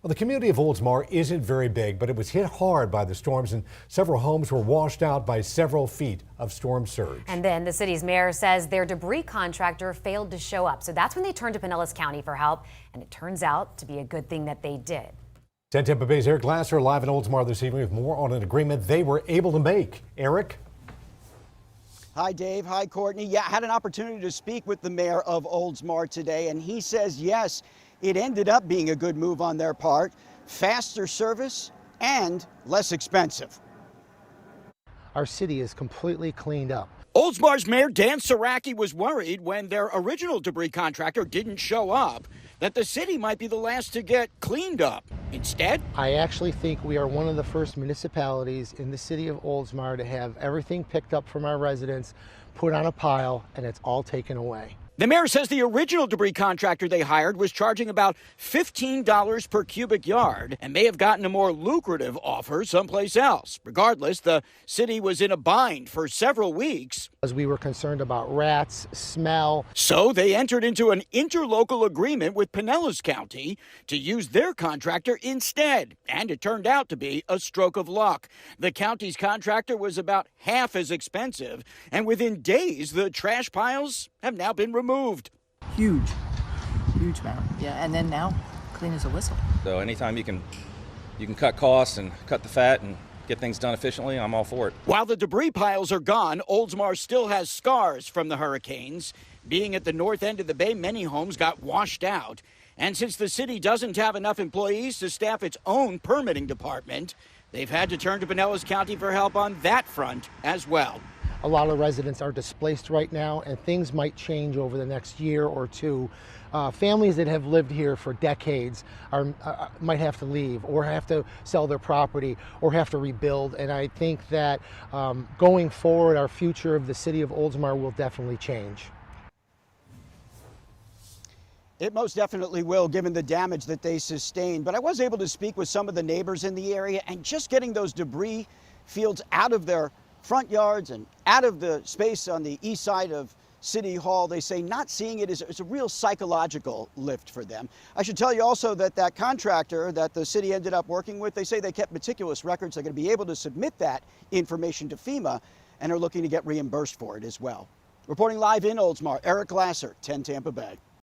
Well, the community of Oldsmar isn't very big, but it was hit hard by the storms, and several homes were washed out by several feet of storm surge. And then the city's mayor says their debris contractor failed to show up. So that's when they turned to Pinellas County for help, and it turns out to be a good thing that they did. 10 Tampa Bay's Eric Glasser live in Oldsmar this evening with more on an agreement they were able to make. Eric? Hi, Dave. Hi, Courtney. Yeah, I had an opportunity to speak with the mayor of Oldsmar today, and he says, yes, it ended up being a good move on their part. Faster service and less expensive. Our city is completely cleaned up. Oldsmar's Mayor Dan Saraki was worried when their original debris contractor didn't show up that the city might be the last to get cleaned up. Instead, I actually think we are one of the first municipalities in the city of Oldsmar to have everything picked up from our residents, put on a pile, and it's all taken away. the mayor says the original debris contractor they hired was charging about $15 per cubic yard and may have gotten a more lucrative offer someplace else. Regardless, the city was in a bind for several weeks. As we were concerned about rats, smell. So they entered into an interlocal agreement with Pinellas County to use their contractor instead. And it turned out to be a stroke of luck. The county's contractor was about half as expensive, and within days, the trash piles have now been removed. Huge amount. Yeah, and then now, clean as a whistle. So anytime you can cut costs and cut the fat and get things done efficiently, I'm all for it. While the debris piles are gone, Oldsmar still has scars from the hurricanes. Being at the north end of the bay, many homes got washed out. And since the city doesn't have enough employees to staff its own permitting department, they've had to turn to Pinellas County for help on that front as well. A lot of residents are displaced right now, and things might change over the next year or two. Families that have lived here for decades might have to leave or have to sell their property or have to rebuild. And I think that going forward, our future of the city of Oldsmar will definitely change. It most definitely will, given the damage that they sustained. But I was able to speak with some of the neighbors in the area, and just getting those debris fields out of their front yards and out of the space on the east side of City Hall, they say not seeing it is a real psychological lift for them. I should tell you also that that contractor that the city ended up working with, they say they kept meticulous records. They're going to be able to submit that information to FEMA and are looking to get reimbursed for it as well. Reporting live in Oldsmar, Eric Glasser, 10 Tampa Bay.